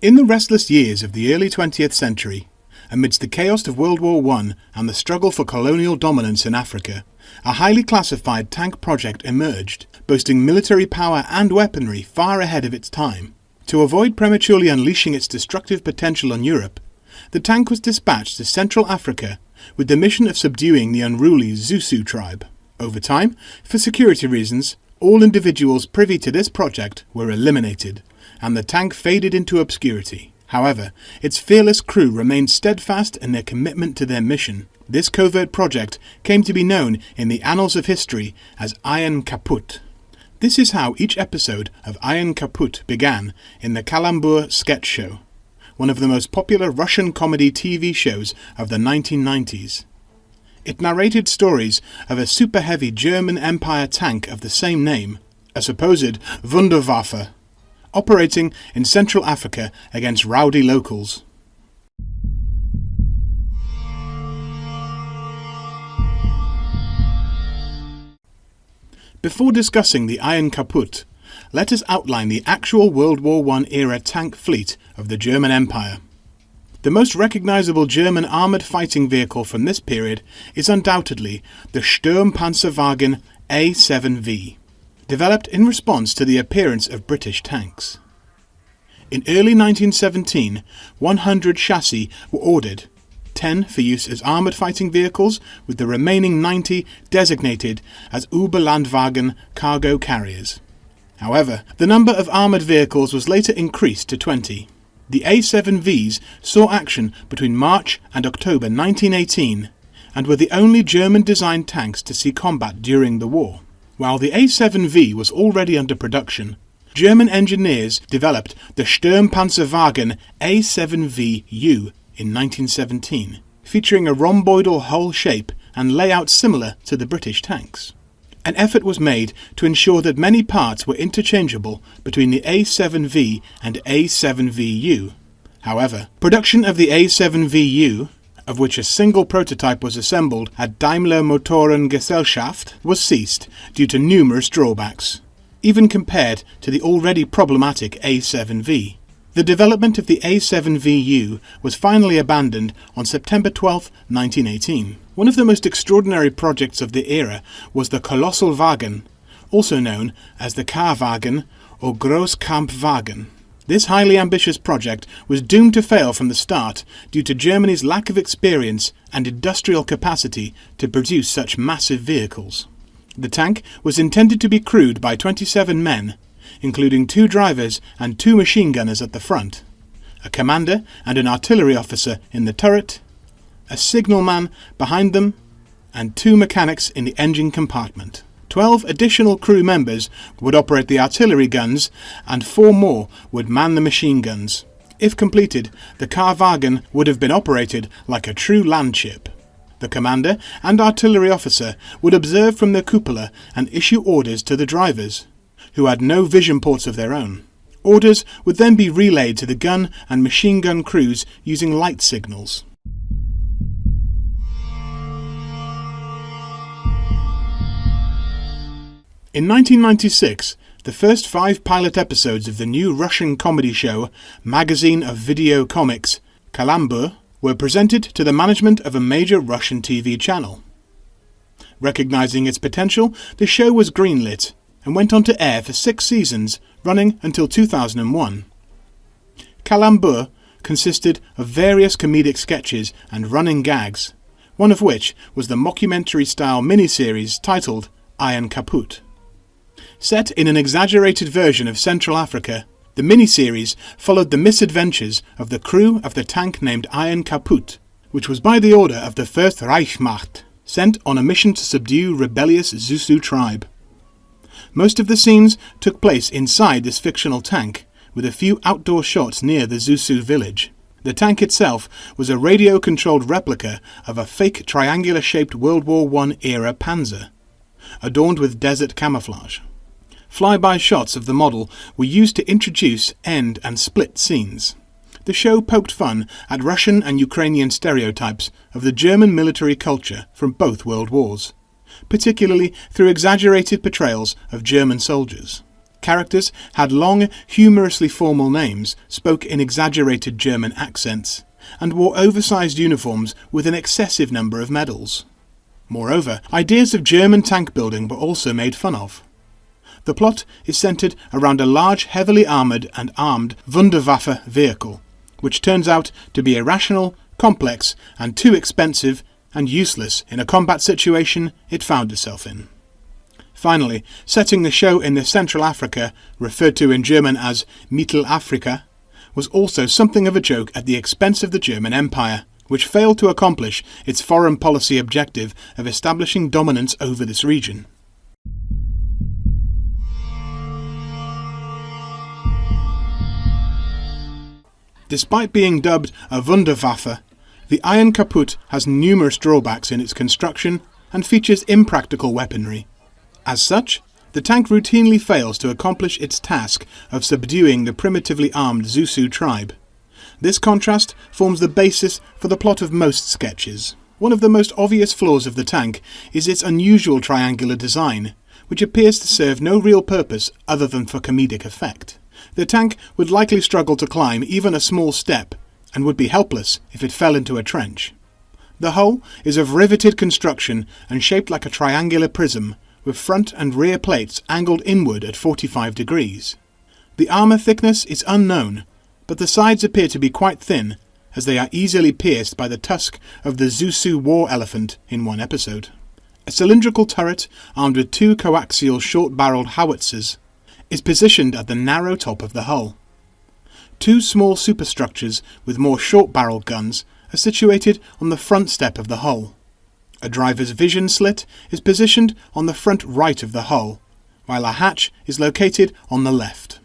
In the restless years of the early 20th century, amidst the chaos of World War I and the struggle for colonial dominance in Africa, a highly classified tank project emerged, boasting military power and weaponry far ahead of its time. To avoid prematurely unleashing its destructive potential on Europe, the tank was dispatched to Central Africa with the mission of subduing the unruly Zusu tribe. Over time, for security reasons, all individuals privy to this project were eliminated, and the tank faded into obscurity. However, its fearless crew remained steadfast in their commitment to their mission. This covert project came to be known in the annals of history as Iron Kaputt. This is how each episode of Iron Kaputt began in the Calambur sketch show, one of the most popular Russian comedy TV shows of the 1990s. It narrated stories of a super-heavy German Empire tank of the same name, a supposed Wunderwaffe, operating in Central Africa against rowdy locals. Before discussing the Iron Kaputt, let us outline the actual World War I era tank fleet of the German Empire. The most recognizable German armoured fighting vehicle from this period is undoubtedly the Sturmpanzerwagen A7V, developed in response to the appearance of British tanks. In early 1917, 100 chassis were ordered, 10 for use as armoured fighting vehicles, with the remaining 90 designated as Überlandwagen cargo carriers. However, the number of armoured vehicles was later increased to 20. The A7Vs saw action between March and October 1918 and were the only German-designed tanks to see combat during the war. While the A7V was already under production, German engineers developed the Sturmpanzerwagen A7VU in 1917, featuring a rhomboidal hull shape and layout similar to the British tanks. An effort was made to ensure that many parts were interchangeable between the A7V and A7VU. However, production of the A7VU, of which a single prototype was assembled at Daimler Motorengesellschaft, was ceased due to numerous drawbacks, even compared to the already problematic A7V. The development of the A7VU was finally abandoned on September 12, 1918. One of the most extraordinary projects of the era was the Colossal Wagen, also known as the K-Wagen or Großkampfwagen. This highly ambitious project was doomed to fail from the start due to Germany's lack of experience and industrial capacity to produce such massive vehicles. The tank was intended to be crewed by 27 men, including 2 drivers and 2 machine gunners at the front, a commander and an artillery officer in the turret, a signalman behind them, and 2 mechanics in the engine compartment. 12 additional crew members would operate the artillery guns and 4 more would man the machine guns. If completed, the K-Wagen would have been operated like a true land ship. The commander and artillery officer would observe from their cupola and issue orders to the drivers, who had no vision ports of their own. Orders would then be relayed to the gun and machine gun crews using light signals. In 1996, the first 5 pilot episodes of the new Russian comedy show Magazine of Video Comics, Calambur, were presented to the management of a major Russian TV channel. Recognizing its potential, the show was greenlit and went on to air for 6 seasons, running until 2001. Calambur consisted of various comedic sketches and running gags, one of which was the mockumentary-style miniseries titled Iron Kaputt. Set in an exaggerated version of Central Africa, the miniseries followed the misadventures of the crew of the tank named Iron Kaputt, which was by the order of the First Reichsmacht, sent on a mission to subdue rebellious Zusu tribe. Most of the scenes took place inside this fictional tank, with a few outdoor shots near the Zusu village. The tank itself was a radio-controlled replica of a fake triangular-shaped World War I era Panzer, adorned with desert camouflage. Flyby shots of the model were used to introduce end and split scenes. The show poked fun at Russian and Ukrainian stereotypes of the German military culture from both world wars, particularly through exaggerated portrayals of German soldiers. Characters had long, humorously formal names, spoke in exaggerated German accents, and wore oversized uniforms with an excessive number of medals. Moreover, ideas of German tank building were also made fun of. The plot is centred around a large, heavily armoured and armed Wunderwaffe vehicle, which turns out to be irrational, complex, and too expensive and useless in a combat situation it found itself in. Finally, setting the show in the Central Africa, referred to in German as Mittelafrika, was also something of a joke at the expense of the German Empire, which failed to accomplish its foreign policy objective of establishing dominance over this region. Despite being dubbed a Wunderwaffe, the Iron Kaputt has numerous drawbacks in its construction and features impractical weaponry. As such, the tank routinely fails to accomplish its task of subduing the primitively armed Zusu tribe. This contrast forms the basis for the plot of most sketches. One of the most obvious flaws of the tank is its unusual triangular design, which appears to serve no real purpose other than for comedic effect. The tank would likely struggle to climb even a small step, and would be helpless if it fell into a trench. The hull is of riveted construction and shaped like a triangular prism, with front and rear plates angled inward at 45 degrees. The armour thickness is unknown, but the sides appear to be quite thin, as they are easily pierced by the tusk of the Zusu war elephant in one episode. A cylindrical turret, armed with two coaxial short-barrelled howitzers, is positioned at the narrow top of the hull. Two small superstructures with more short-barrelled guns are situated on the front step of the hull. A driver's vision slit is positioned on the front right of the hull, while a hatch is located on the left.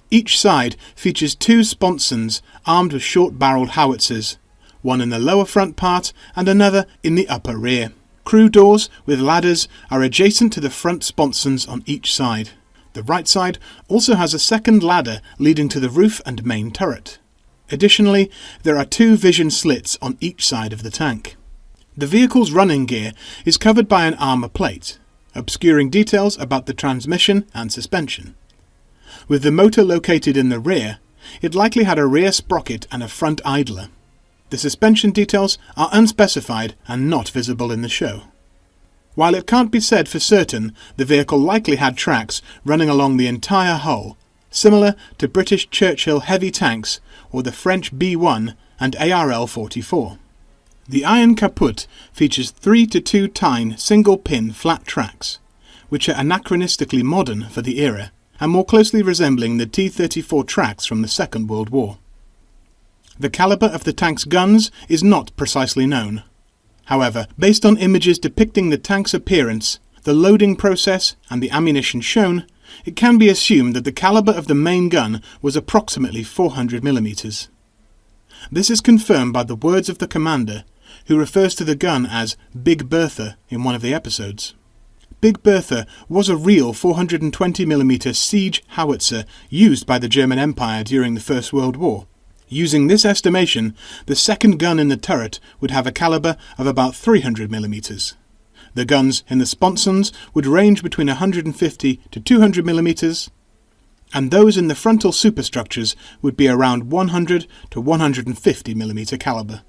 Each side features two sponsons armed with short-barrelled howitzers, one in the lower front part and another in the upper rear. Crew doors with ladders are adjacent to the front sponsons on each side. The right side also has a second ladder leading to the roof and main turret. Additionally, there are two vision slits on each side of the tank. The vehicle's running gear is covered by an armour plate, obscuring details about the transmission and suspension. With the motor located in the rear, it likely had a rear sprocket and a front idler. The suspension details are unspecified and not visible in the show. While it can't be said for certain, the vehicle likely had tracks running along the entire hull, similar to British Churchill heavy tanks or the French B-1 and ARL-44. The Iron Kaputt features 3-2 tine single-pin flat tracks, which are anachronistically modern for the era and more closely resembling the T-34 tracks from the Second World War. The calibre of the tank's guns is not precisely known. However, based on images depicting the tank's appearance, the loading process and the ammunition shown, it can be assumed that the calibre of the main gun was approximately 400mm. This is confirmed by the words of the commander, who refers to the gun as Big Bertha in one of the episodes. Big Bertha was a real 420mm siege howitzer used by the German Empire during the First World War. Using this estimation, the second gun in the turret would have a calibre of about 300mm. The guns in the sponsons would range between 150 to 200mm, and those in the frontal superstructures would be around 100 to 150mm calibre.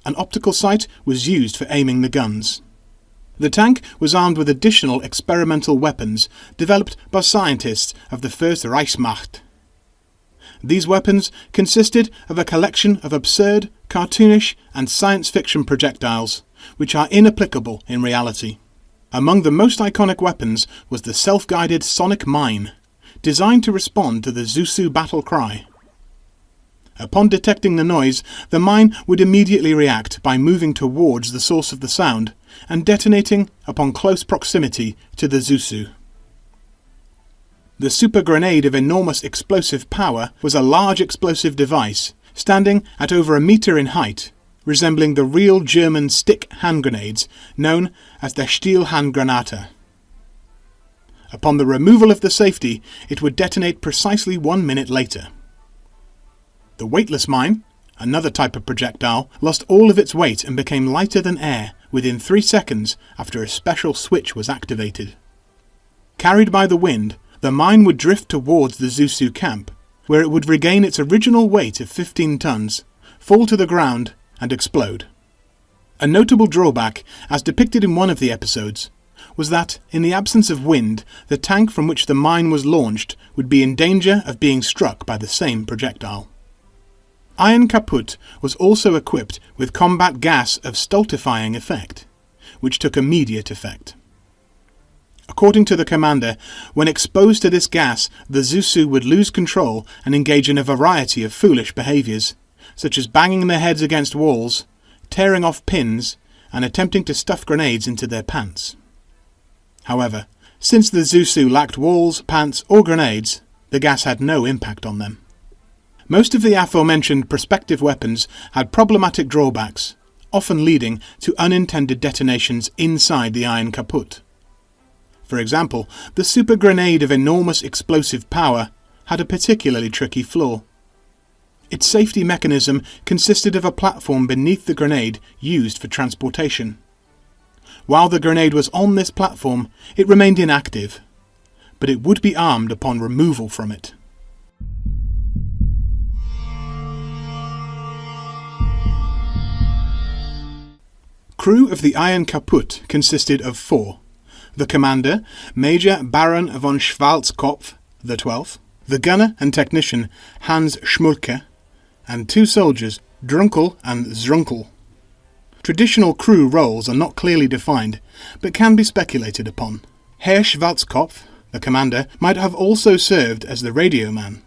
An optical sight was used for aiming the guns. The tank was armed with additional experimental weapons developed by scientists of the First Reichsmacht. These weapons consisted of a collection of absurd, cartoonish and science fiction projectiles, which are inapplicable in reality. Among the most iconic weapons was the self-guided sonic mine, designed to respond to the Zusu battle cry. Upon detecting the noise, the mine would immediately react by moving towards the source of the sound and detonating upon close proximity to the Zusu. The super grenade of enormous explosive power was a large explosive device, standing at over a metre in height, resembling the real German stick hand grenades known as the Stielhandgranate. Upon the removal of the safety, it would detonate precisely 1 minute later. The weightless mine, another type of projectile, lost all of its weight and became lighter than air within 3 seconds after a special switch was activated. Carried by the wind, the mine would drift towards the Zusu camp, where it would regain its original weight of 15 tons, fall to the ground, and explode. A notable drawback, as depicted in one of the episodes, was that, in the absence of wind, the tank from which the mine was launched would be in danger of being struck by the same projectile. Iron Kaputt was also equipped with combat gas of stultifying effect, which took immediate effect. According to the commander, when exposed to this gas, the Zusu would lose control and engage in a variety of foolish behaviours, such as banging their heads against walls, tearing off pins, and attempting to stuff grenades into their pants. However, since the Zusu lacked walls, pants, or grenades, the gas had no impact on them. Most of the aforementioned prospective weapons had problematic drawbacks, often leading to unintended detonations inside the Iron Kaputt. For example, the super grenade of enormous explosive power had a particularly tricky flaw. Its safety mechanism consisted of a platform beneath the grenade used for transportation. While the grenade was on this platform, it remained inactive, but it would be armed upon removal from it. Crew of the Iron Kaputt consisted of 4. The commander, Major Baron von Schwarzkopf the 12th, the gunner and technician Hans Schmulke, and 2 soldiers, Drunkel and Zrunkel. Traditional crew roles are not clearly defined, but can be speculated upon. Herr Schwarzkopf, the commander, might have also served as the radio man.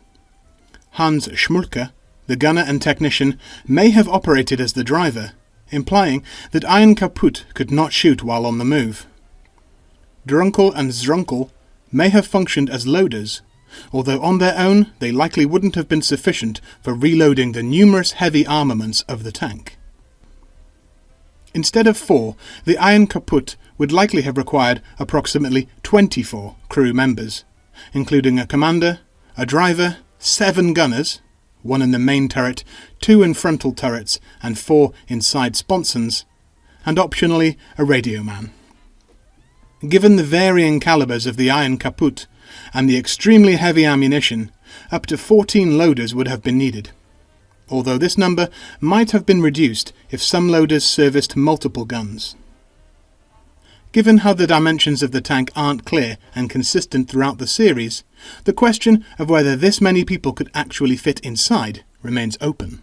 Hans Schmulke, the gunner and technician, may have operated as the driver, implying that Iron Kaputt could not shoot while on the move. Drunkel and Zrunkel may have functioned as loaders, although on their own they likely wouldn't have been sufficient for reloading the numerous heavy armaments of the tank. Instead of 4, the Iron Kaputt would likely have required approximately 24 crew members, including a commander, a driver, 7 gunners, 1 in the main turret, 2 in frontal turrets, and 4 in side sponsons, and optionally a radio man. Given the varying calibers of the Iron Kaputt and the extremely heavy ammunition, up to 14 loaders would have been needed, although this number might have been reduced if some loaders serviced multiple guns. Given how the dimensions of the tank aren't clear and consistent throughout the series, the question of whether this many people could actually fit inside remains open.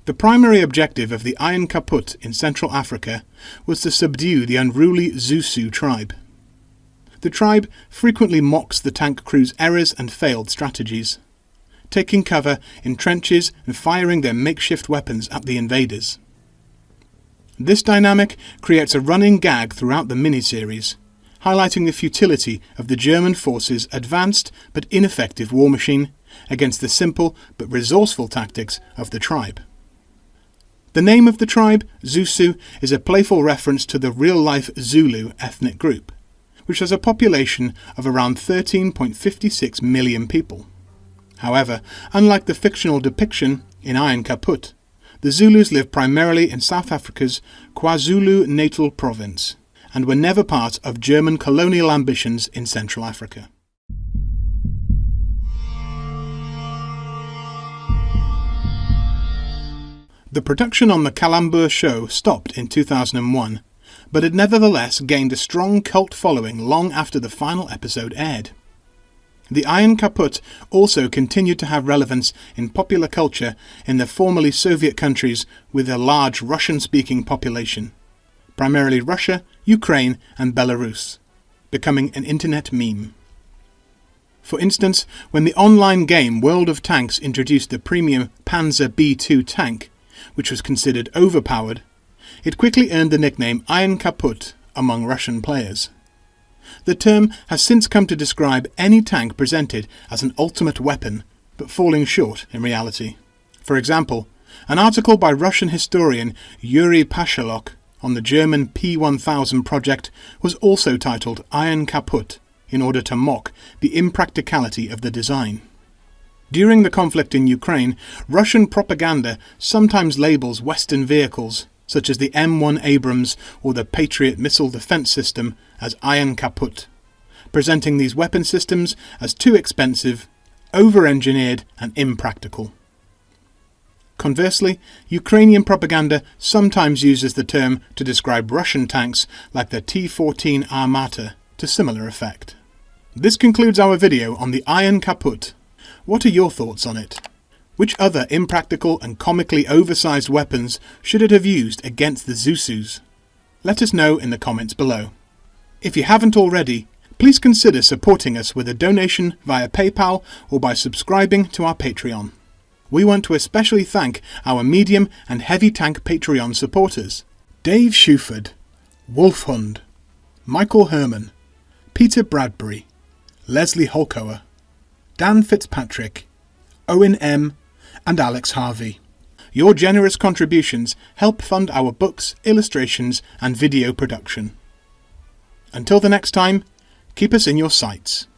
The primary objective of the Iron Kaputt in Central Africa was to subdue the unruly Zusu tribe. The tribe frequently mocks the tank crew's errors and failed strategies, taking cover in trenches and firing their makeshift weapons at the invaders. This dynamic creates a running gag throughout the miniseries, highlighting the futility of the German forces' advanced but ineffective war machine against the simple but resourceful tactics of the tribe. The name of the tribe, Zusu, is a playful reference to the real-life Zulu ethnic group, which has a population of around 13.56 million people. However, unlike the fictional depiction in Iron Kaputt, the Zulus live primarily in South Africa's KwaZulu-Natal province, and were never part of German colonial ambitions in Central Africa. The production on the Calambur show stopped in 2001, but it nevertheless gained a strong cult following long after the final episode aired. The Iron Kaputt also continued to have relevance in popular culture in the formerly Soviet countries with a large Russian-speaking population, primarily Russia, Ukraine and Belarus, becoming an internet meme. For instance, when the online game World of Tanks introduced the premium Panzer B2 tank, which was considered overpowered, it quickly earned the nickname Iron Kaputt among Russian players. The term has since come to describe any tank presented as an ultimate weapon, but falling short in reality. For example, an article by Russian historian Yuri Pashalok on the German P-1000 project was also titled Iron Kaputt in order to mock the impracticality of the design. During the conflict in Ukraine, Russian propaganda sometimes labels Western vehicles, such as the M1 Abrams or the Patriot missile defense system, as Iron Kaputt, presenting these weapon systems as too expensive, over-engineered and impractical. Conversely, Ukrainian propaganda sometimes uses the term to describe Russian tanks like the T-14 Armata to similar effect. This concludes our video on the Iron Kaputt. What are your thoughts on it? Which other impractical and comically oversized weapons should it have used against the Zusus? Let us know in the comments below. If you haven't already, please consider supporting us with a donation via PayPal or by subscribing to our Patreon. We want to especially thank our medium and heavy tank Patreon supporters: Dave Shuford, Wolfhund, Michael Herman, Peter Bradbury, Leslie Holcower, Dan Fitzpatrick, Owen M, and Alex Harvey. Your generous contributions help fund our books, illustrations, and video production. Until the next time, keep us in your sights.